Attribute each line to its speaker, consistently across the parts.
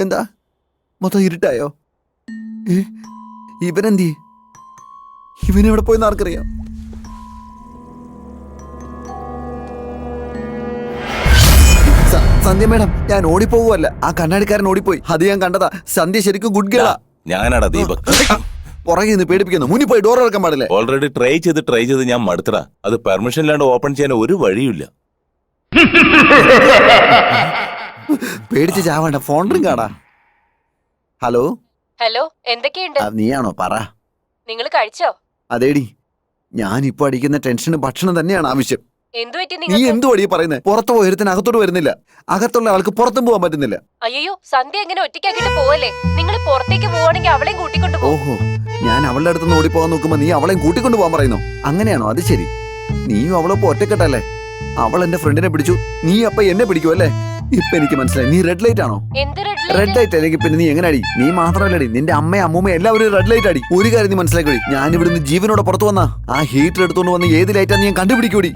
Speaker 1: എന്താ മൊത്തം ഇരുട്ടായോ? ഇവനെന്തി? ഇവനെവിടെ പോയെന്ന് ആർക്കറിയാം? സന്ധ്യ മേഡം, ഞാൻ ഓടിപ്പോവല്ല. ആ കണ്ണാടിക്കാരൻ ഓടിപ്പോയി. അത് ഞാൻ കണ്ടതാ. സന്ധ്യ ശരിക്കും ഗുഡ് ഗേളാ.
Speaker 2: ഞാനാടാ ദീപക്.
Speaker 1: പുറകെ നിന്ന് പേടിപ്പിക്കുന്നു. മുന്നിൽ പോയി ഡോർ ഇറക്കാൻ പാടില്ലേ?
Speaker 2: ഓൾറെഡി ട്രൈ ചെയ്ത് ഞാൻ മടുത്തടാ. അത് പെർമിഷൻ ഇല്ലാണ്ട് ഓപ്പൺ ചെയ്യാൻ ഒരു വഴിയില്ല.
Speaker 1: പേടിച്ച് ചാവണ്ട. ഫോൺ റിംഗ് ആടാ. ഹലോ
Speaker 3: ഹലോ, എന്തൊക്കെയുണ്ട്?
Speaker 1: നീയാണോ? പറ.
Speaker 3: നിങ്ങൾ കഴിച്ചോ?
Speaker 1: അതേടി, ഞാനിപ്പോ അടിക്കുന്ന ടെൻഷന് ഭക്ഷണം തന്നെയാണ് ആവശ്യം. നീ എന്തു വഴി പറയുന്നത്? പുറത്ത് പോയിരുത്തിന് അകത്തോട്ട് വരുന്നില്ല. അകത്തുള്ള ആൾക്ക് പുറത്തും പോകാൻ പറ്റുന്നില്ല.
Speaker 3: അയ്യോ, സന്ധ്യ എങ്ങനെ ഒറ്റയ്ക്കാക്കിട്ട് പോവല്ലേ? നിങ്ങൾ പുറത്തേക്ക് പോവാണെങ്കിൽ അവളെയും കൂട്ടിക്കൊണ്ട് പോകും.
Speaker 1: ഓഹോ, ഞാൻ അവളുടെ അടുത്ത് ഓടിപ്പോകാൻ നോക്കുമ്പോ നീ അവളെയും കൂട്ടിക്കൊണ്ടു പോകാൻ പറയുന്നു. അങ്ങനെയാണോ? അത് ശരി. നീയും അവളൊപ്പം ഒറ്റക്കെട്ടല്ലേ? അവൾ എന്റെ ഫ്രണ്ടിനെ പിടിച്ചു, നീ അപ്പൊ എന്നെ പിടിക്കുമല്ലേ? ഇപ്പൊ എനിക്ക് മനസ്സിലായി. നീ റെഡ് ലൈറ്റ് ആണോ? റെഡ് ലൈറ്റ് അല്ലെങ്കിൽ പിന്നെ നീ എങ്ങനെ അടി? നീ മാത്രമല്ലടി, നിന്റെ അമ്മയും അമ്മൂമ്മയും എല്ലാവരും റെഡ് ലൈറ്റ് അടി. ഒരു കാര്യം നീ മനസ്സിലാക്കി, ഞാൻ ഇവിടുന്ന് ജീവനോടെ പുറത്തു വന്നാ ആ ഹീറ്റർ എടുത്തോണ്ട് വന്ന് ഏത് ലൈറ്റാന്ന് ഞാൻ കണ്ടുപിടിക്കൂടി.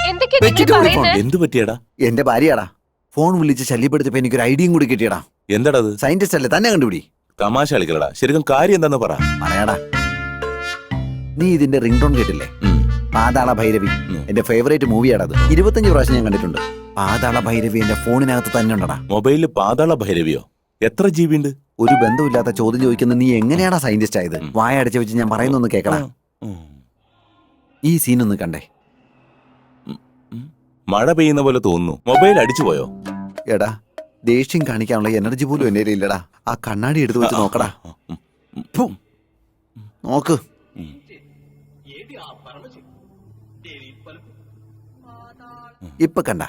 Speaker 2: എന്ത് പറ്റിയടാ?
Speaker 1: എന്റെ ഭാര്യയാടാ. ഫോൺ വിളിച്ച് ശല്യപ്പെടുത്തിയപ്പോ എനിക്കൊരു ഐഡിയയും കൂടി കിട്ടിയടാ.
Speaker 2: എന്താടാ?
Speaker 1: സയന്റിസ്റ്റ് അല്ലേ, തന്നെ കണ്ടുപിടി.
Speaker 2: തമാശ കളിക്കലടാ. ശരിക്കും കാര്യം എന്താന്ന്
Speaker 1: പറയാടാ. നീ ഇതിന്റെ റിംഗ് ടോൺ കേട്ടില്ലേ? പാതാള ഭൈരവി. എന്റെ ഫേവറേറ്റ് മൂവിയാണത്. 25 പ്രാവശ്യം ഞാൻ കണ്ടിട്ടുണ്ട്. പാതാള ഭൈരവി എന്റെ ഫോണിനകത്ത് തന്നെ ഉണ്ടടാ.
Speaker 2: മൊബൈലില് പാതാള ഭൈരവിയോ? എത്ര GB ഉണ്ട്?
Speaker 1: ഒരു ബന്ധമില്ലാത്ത ചോദ്യം ചോദിക്കുന്ന നീ എങ്ങനെയാടാ സയന്റിസ്റ്റ് ആയത്? വായ അടച്ചു വെച്ച് ഞാൻ പറയുന്നൊന്ന് കേക്കടാ. ഈ സീൻ ഒന്ന് കണ്ടേ.
Speaker 2: മഴ പെയ്യുന്ന പോലെ തോന്നുന്നു. മൊബൈൽ അടിച്ചു പോയോ?
Speaker 1: എടാ, ദേഷ്യം കാണിക്കാനുള്ള എനർജി പോലും എന്റെ ഇല്ലടാ. ആ കണ്ണാടി എടുത്തു വെച്ച് നോക്കടാ. നോക്ക്. ഇപ്പൊ കണ്ട?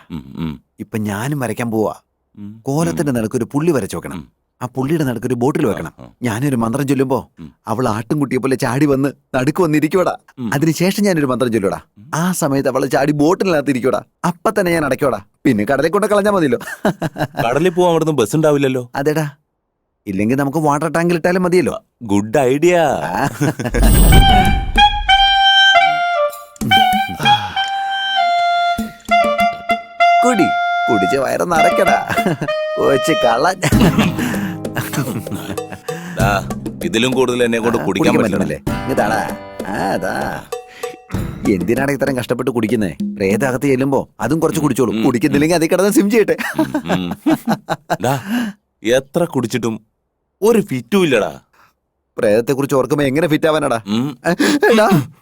Speaker 1: ഇപ്പൊ ഞാനും വരയ്ക്കാൻ പോവാ. കോലത്തിന്റെ നടുക്കൊരു പുള്ളി വരച്ചു വെക്കണം. ആ പുള്ളിയുടെ നടുക്കൊരു ബോട്ടിൽ വെക്കണം. ഞാനൊരു മന്ത്രം ചൊല്ലുമ്പോ അവൾ ആട്ടുംകുട്ടിയെ പോലെ ചാടി വന്ന് നടുക്ക് വന്നിരിക്കൂടാ. അതിനുശേഷം ഞാനൊരു മന്ത്രം ചൊല്ലൂടാ. ആ സമയത്ത് അവള് ചാടി ബോട്ടിനകത്ത് ഇരിക്കൂടാ. അപ്പൊ തന്നെ ഞാൻ അടയ്ക്കോടാ. പിന്നെ കടലിൽ കൊണ്ട് കളഞ്ഞാ മതിയല്ലോ.
Speaker 2: കടലിൽ പോവാൻ അവിടുന്ന് ബസ് ഉണ്ടാവില്ലല്ലോ.
Speaker 1: അതെടാ, ഇല്ലെങ്കിൽ നമുക്ക് വാട്ടർ ടാങ്കിൽ ഇട്ടാലും മതിയല്ലോ.
Speaker 2: Good idea.
Speaker 1: കുടി കുടിച്ച് വയറ് നിറയ്ക്കടാ കൊച്ചു കള്ളൻ.
Speaker 2: ഇതിലും കൂടുതൽ എന്നെ കൊണ്ട് കുടിക്കാൻ പറ്റില്ലേ?
Speaker 1: ഇതാടാ. അതാ എന്തിനാണ് ഇത്രയും കഷ്ടപ്പെട്ട് കുടിക്കുന്നേ? പ്രേതകത്ത് ചെല്ലുമ്പോ അതും കുറച്ച് കുടിച്ചോളൂ. കുടിക്കുന്നില്ലെങ്കിൽ അതിൽ കിടന്ന് സിം ചെയ്യട്ടെ.
Speaker 2: എത്ര കുടിച്ചിട്ടും ഒരു ഫിറ്റും ഇല്ലടാ.
Speaker 1: പ്രേതത്തെ കുറിച്ച് ഓർക്കുമ്പോ എങ്ങനെ ഫിറ്റ് ആവാനടാ?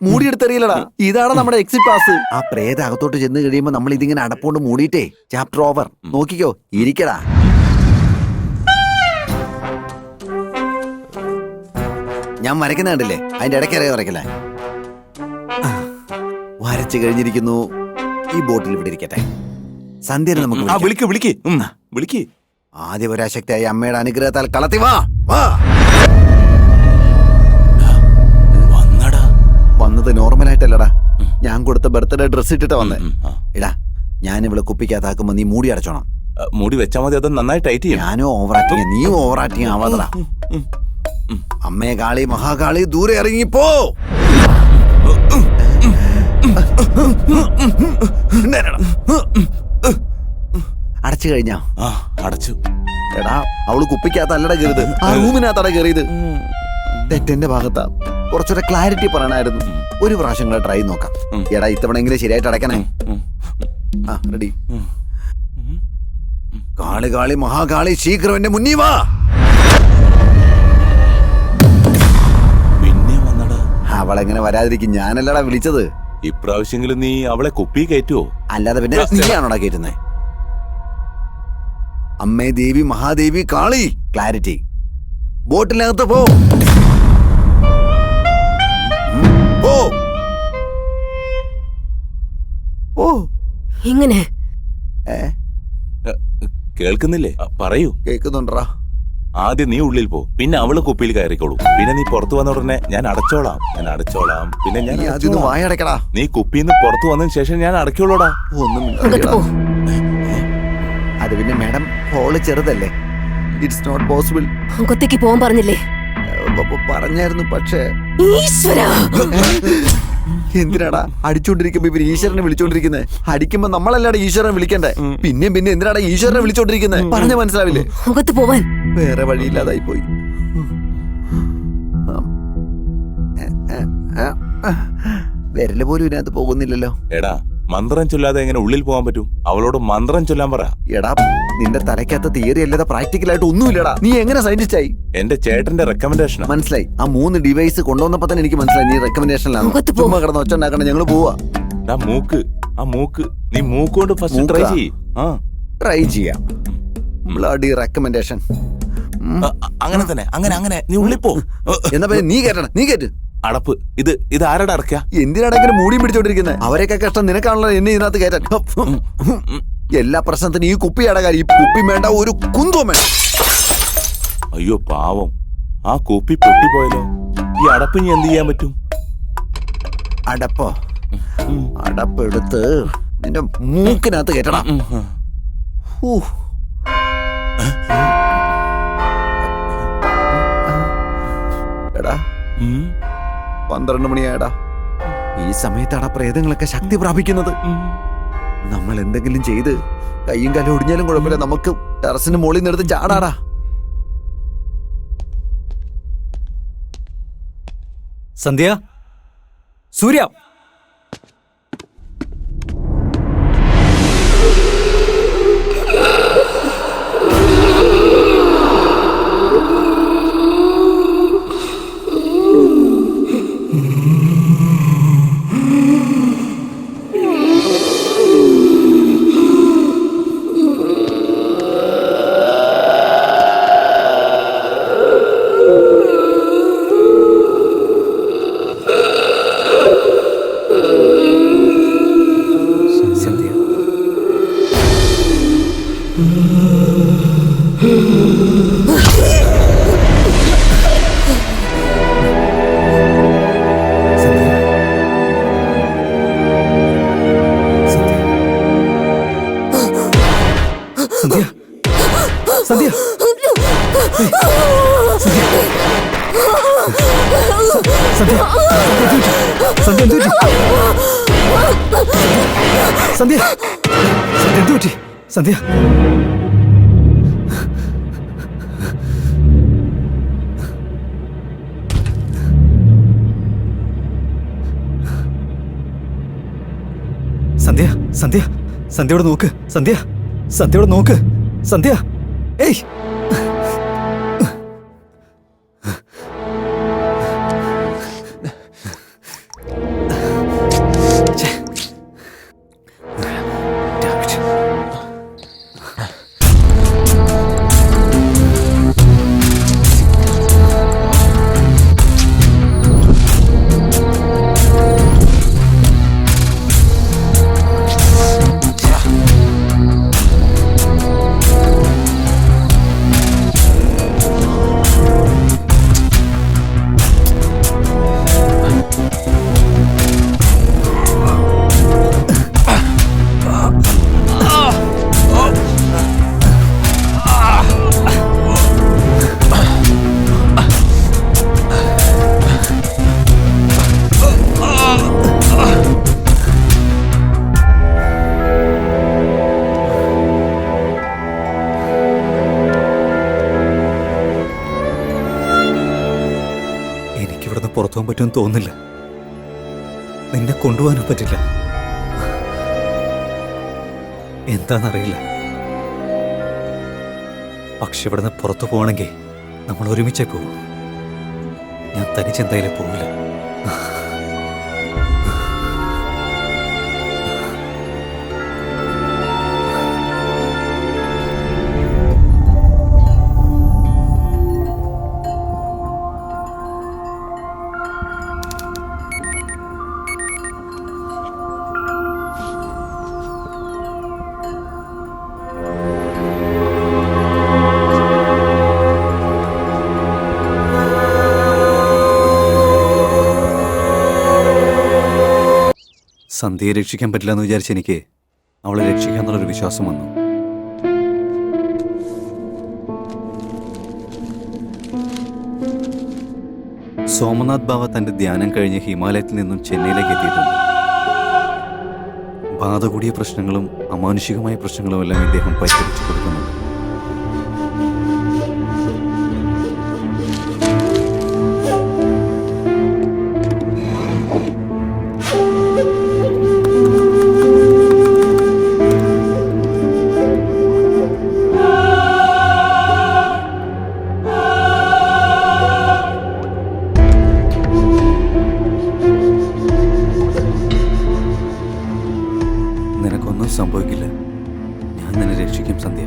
Speaker 1: മൂടിയെടുത്തറിയില്ലടാ. ഇതാണ് നമ്മുടെ എക്സിറ്റ് പാസ്. ആ പ്രേത അകത്തോട്ട് ചെന്ന് കഴിയുമ്പോ നമ്മൾ ഇതിങ്ങനെ അടപ്പോണ്ട് മൂടിയിട്ടേ ചാപ്റ്റർ ഓവർ. നോക്കിക്കോ, ഇരിക്കടാ. ഞാൻ വരയ്ക്കുന്ന കണ്ടില്ലേ? അതിന്റെ ഇടയ്ക്കറിയാ വരയ്ക്കലേ. വരച്ചു കഴിഞ്ഞിരിക്കുന്നു. ഈ ബോട്ടിൽ ഇവിടെ ഇരിക്കട്ടെ. സന്ധ്യ നമുക്ക്
Speaker 2: വിളിക്ക്.
Speaker 1: ആദ്യ പരാശക്തിയായ അമ്മയുടെ അനുഗ്രഹത്താൽ കളത്തി വാ. വന്നത് നോർമലായിട്ടല്ലടാ. ഞാൻ കൊടുത്ത ബർത്ത്ഡേ ഡ്രസ് ഇട്ടിട്ടാ വന്നേ. ഇടാ, ഞാൻ ഇവിടെ കുപ്പിക്കകത്താക്കുമ്പോ നീ മൂടി അടച്ചോണം.
Speaker 2: മൂടി വെച്ചാൽ മതി. അത് നന്നായി ടൈറ്റ് ചെയ്യും.
Speaker 1: ഞാനും ഓവറാക്ടിങ്, നീ ഓവറാക്ടിങ് ആവാതടാ. അമ്മേ കാളി, മഹാകാളി, ദൂരെ ഇറങ്ങിപ്പോ. അടച്ചു കഴിഞ്ഞാ?
Speaker 2: അടച്ചു.
Speaker 1: എടാ, അവള് കുപ്പിക്കകത്തല്ലട കയറിയത്, ആ റൂമിനകത്തട കയറിയത്. തെറ്റെന്റെ ഭാഗത്താ. കുറച്ചൊരു ക്ലാരിറ്റി പറയണായിരുന്നു. ഒരു പ്രാവശ്യം ട്രൈ നോക്കാം. എടാ, ഇത്തവണെങ്കിലും ശരിയായിട്ട് അടയ്ക്കണേ. ആ, റെഡി. കാളി കാളി മഹാകാളി, ശീഘ്രം എന്റെ മുന്നീ വാ.
Speaker 2: പിന്നെ വന്നടാ.
Speaker 1: അവളെങ്ങനെ വരാതിരിക്കും? ഞാനല്ലടാ വിളിച്ചത്.
Speaker 2: ഇപ്രാവശ്യമെങ്കിലും നീ അവളെ കുപ്പി കയറ്റുവോ?
Speaker 1: അല്ലാതെ പിന്നെ നീയാണോടാ കയറ്റുന്നേ? അമ്മേ ദേവി മഹാദേവി കാളി, ക്ലാരിറ്റി. ബോട്ടിനകത്ത് പോ.
Speaker 3: ഇങ്ങനെ
Speaker 2: കേൾക്കുന്നില്ലേ? പറയൂ.
Speaker 1: കേൾക്കുന്നുണ്ടാ.
Speaker 2: ആദ്യം നീ ഉള്ളിൽ പോ, പിന്നെ അവള് കുപ്പിയിൽ കയറിക്കോളൂ. പിന്നെ നീ പുറത്തു വന്ന ഉടനെ ഞാൻ അടച്ചോളാം. പിന്നെ ഞാൻ
Speaker 1: വായടക്കടാ.
Speaker 2: നീ കുപ്പിന്ന് പുറത്തു വന്നതിന് ശേഷം ഞാൻ അടയ്ക്കോളൂടാ.
Speaker 1: ഒന്നും അത് പിന്നെ മാഡം, ഹോള് ചെറുതല്ലേ. It's not possible.
Speaker 3: അകത്തേക്ക് പോകാൻ പറഞ്ഞില്ലേ?
Speaker 1: പറഞ്ഞായിരുന്നു, പക്ഷേ എന്തിനാടാ അടിച്ചോണ്ടിരിക്കുമ്പോ ഇവര് ഈശ്വരനെ വിളിച്ചോണ്ടിരിക്കുന്നത്? അടിക്കുമ്പോ നമ്മളല്ലാടെ ഈശ്വരനെ വിളിക്കണ്ടേ? പിന്നെ പിന്നെ എന്തിനാടാ ഈശ്വരനെ വിളിച്ചോണ്ടിരിക്കുന്നത്? പറഞ്ഞ മനസ്സിലാവില്ലേ?
Speaker 4: മുഖത്ത് പോവാൻ
Speaker 1: വേറെ വഴിയില്ലാതായി പോയി. വിരല് പോലും ഇതിനകത്ത് പോകുന്നില്ലല്ലോ.
Speaker 2: എടാ മന്ത്രം ചൊല്ലാതെ എങ്ങനെ ഉള്ളിൽ പോകാൻ പറ്റും? അവളോട് മന്ത്രം ചൊല്ലാൻ പറ.
Speaker 1: എടാ നിന്റെ തലയ്ക്കകത്ത് തിയറി അല്ലാതെ പ്രാക്ടിക്കലായിട്ട് ഒന്നുമില്ലടാ. നീ എങ്ങനെ സയന്റിസ്റ്റ് ആയി?
Speaker 2: എന്റെ ചേട്ടന്റെ റെക്കമെൻഡേഷൻ.
Speaker 1: മനസ്സിലായി. ആ 3 ഡിവൈസ് കൊണ്ടുവന്നപ്പോ തന്നെ എനിക്ക് മനസ്സിലായി നീ റെക്കമെൻഡേഷനിലാണ്.
Speaker 4: മുഖത്ത് പോ.
Speaker 1: ചുമ്മാ കിടന്ന് ഒച്ച ഉണ്ടാക്കണം. ഞങ്ങള് പോവാ.
Speaker 2: മൂക്ക്, ആ മൂക്ക് നീ മൂക്കോണ്ട് ഫസ്റ്റ് ട്രൈ
Speaker 1: മൂക്കാ?
Speaker 2: ചെയ്യ്. ആ
Speaker 1: ട്രൈ ചെയ്യാം. Bloody recommendation.
Speaker 2: അങ്ങനെ തന്നെ, അങ്ങനെ അങ്ങനെ നീ ഉള്ളിൽ പോ.
Speaker 1: എന്നാ പിന്നെ നീ കേട്ടണം. നീ കേട്ട്.
Speaker 2: അടപ്പ്. ഇത് ആരുടെ അടക്ക?
Speaker 1: എന്തിനാണ് ഇങ്ങനെ മൂടിയും പിടിച്ചോണ്ടിരിക്കുന്നത്? അവരെയൊക്കെ കഷ്ടം നിനക്കാണല്ലോ എന്നെ ഇതിനകത്ത് കയറ്റാൻ. എല്ലാ പ്രശ്നത്തിനും ഈ കുപ്പിയുടെ കാര്യം. ഈ കുപ്പി വേണ്ട, ഒരു കുന്തവും വേണ്ട.
Speaker 2: അയ്യോ പാവം, ആ കുപ്പി പൊട്ടിപ്പോയല്ലോ. ഈ അടപ്പ് ഇനി എന്ത് ചെയ്യാൻ പറ്റും?
Speaker 1: അടപ്പോ? അടപ്പെടുത്ത് നിന്റെ മൂക്കിനകത്ത് കയറ്റണം. എടാ 12 മണിയായടാ. ഈ സമയത്താണ് പ്രേതങ്ങളൊക്കെ ശക്തി പ്രാപിക്കുന്നത്. നമ്മൾ എന്തെങ്കിലും ചെയ്ത് കയ്യും കാലും ഒടിഞ്ഞാലും കുഴപ്പമില്ല, നമുക്ക് ടെറസിന് മുകളിൽ നിന്നെടുത്ത് ചാടാടാ.
Speaker 5: സന്ധ്യ, സൂര്യ, സന്ധ്യ, സന്ധ്യ, സന്ധ്യ, സന്ധ്യ, സന്ധ്യ, സന്ധ്യ, സന്ധ്യയോട് നോക്ക്. സന്ധ്യ, സന്ധ്യയോട് നോക്ക്. സന്ധ്യ, ഏയ്, പുറത്തു പോകാൻ പറ്റുമെന്ന് തോന്നുന്നില്ല. നിന്നെ കൊണ്ടുപോകാനും പറ്റില്ല. എന്താണെന്നറിയില്ല. പക്ഷെ ഇവിടുന്ന് പുറത്തു പോകണമെങ്കിൽ നമ്മൾ ഒരുമിച്ചേ പോകും. ഞാൻ തനിച്ചെന്തായാലും പോകില്ല. സന്ധ്യയെ രക്ഷിക്കാൻ പറ്റില്ല എന്ന് വിചാരിച്ച് എനിക്ക് അവളെ രക്ഷിക്കാന്നുള്ളൊരു വിശ്വാസം വന്നു. സോമനാഥ് ബാബ തന്റെ ധ്യാനം കഴിഞ്ഞ് ഹിമാലയത്തിൽ നിന്നും ചെന്നൈയിലേക്ക് എത്തിയിട്ടുണ്ട്. ബാധ കൂടിയ പ്രശ്നങ്ങളും അമാനുഷികമായ പ്രശ്നങ്ങളും എല്ലാം ഇദ്ദേഹം പരിഹരിച്ചു കൊടുക്കുന്നുണ്ട്. നിനക്കൊന്നും സംഭവിക്കില്ല. ഞാൻ നിന്നെ രക്ഷിക്കും സന്ധ്യ.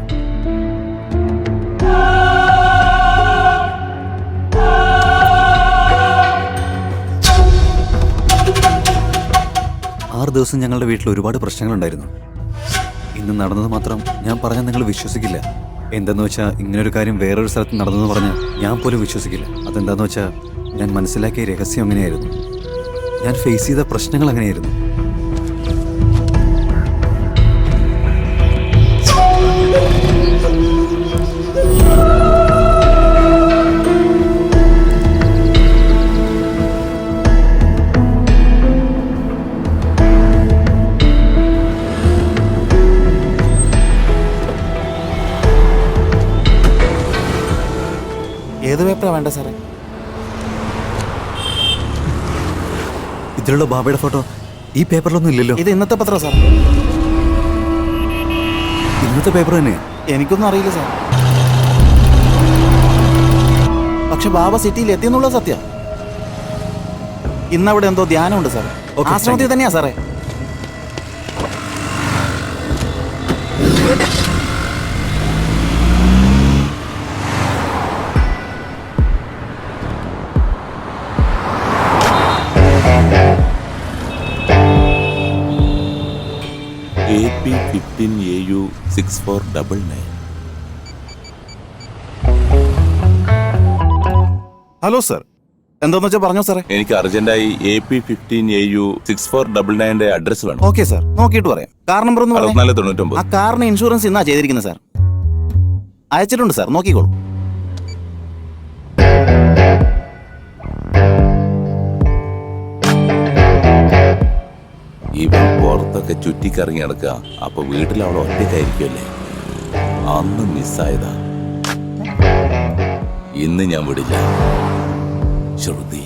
Speaker 5: ആറ് ദിവസം ഞങ്ങളുടെ വീട്ടിൽ ഒരുപാട് പ്രശ്നങ്ങളുണ്ടായിരുന്നു. ഇന്ന് നടന്നത് മാത്രം ഞാൻ പറഞ്ഞാൽ നിങ്ങൾ വിശ്വസിക്കില്ല. എന്തെന്ന് വെച്ചാൽ ഇങ്ങനൊരു കാര്യം വേറൊരു സ്ഥലത്ത് നടന്നെന്ന് പറഞ്ഞാൽ ഞാൻ പോലും വിശ്വസിക്കില്ല. അതെന്താന്ന് വെച്ചാൽ ഞാൻ മനസ്സിലാക്കിയ രഹസ്യം അങ്ങനെയായിരുന്നു. ഞാൻ ഫേസ് ചെയ്ത പ്രശ്നങ്ങൾ അങ്ങനെയായിരുന്നു.
Speaker 4: ഏത് പേപ്പറാണ് വേണ്ട സാറേ?
Speaker 5: ഇതിലുള്ള ബാബയുടെ ഫോട്ടോ ഈ പേപ്പറിലൊന്നും ഇല്ലല്ലോ.
Speaker 4: ഇത് ഇന്നത്തെ പത്രം സാർ.
Speaker 5: ഇന്നത്തെ പേപ്പർ തന്നെയാ?
Speaker 4: എനിക്കൊന്നും അറിയില്ല സാർ. പക്ഷെ ബാബ സിറ്റിയിൽ എത്തിയെന്നുള്ള സത്യം. ഇന്നവിടെ എന്തോ ധ്യാനമുണ്ട് സാർ.
Speaker 5: Okay,
Speaker 4: ആശ്രമത്തിൽ തന്നെയാ സാറേ.
Speaker 2: AP15AU 6499.
Speaker 4: ഹലോ സാർ, എന്താന്ന് വെച്ചാൽ പറഞ്ഞോ സാറേ.
Speaker 2: എനിക്ക് അർജന്റായി AP15AU 6499 അഡ്രസ് വേണം.
Speaker 4: ഓക്കെ സാർ, നോക്കിയിട്ട് പറയാം. കാർ നമ്പർ ഒന്ന് പറയാം.
Speaker 2: 6499.
Speaker 4: ആ കാറിന് ഇൻഷുറൻസ് ഇന്നാ ചെയ്തിരിക്കുന്നത് സാർ. അയച്ചിട്ടുണ്ട് സാർ, നോക്കിക്കോളൂ.
Speaker 2: ഇവൻ പുറത്തൊക്കെ ചുറ്റിക്കറങ്ങി നടക്കുക. അപ്പൊ വീട്ടിൽ അവൾ ഒറ്റയ്ക്കായിരിക്കുമല്ലേ. അന്ന് മിസ്സായതാ. ഇന്ന് ഞാൻ വിടില്ല. ശ്രുതി.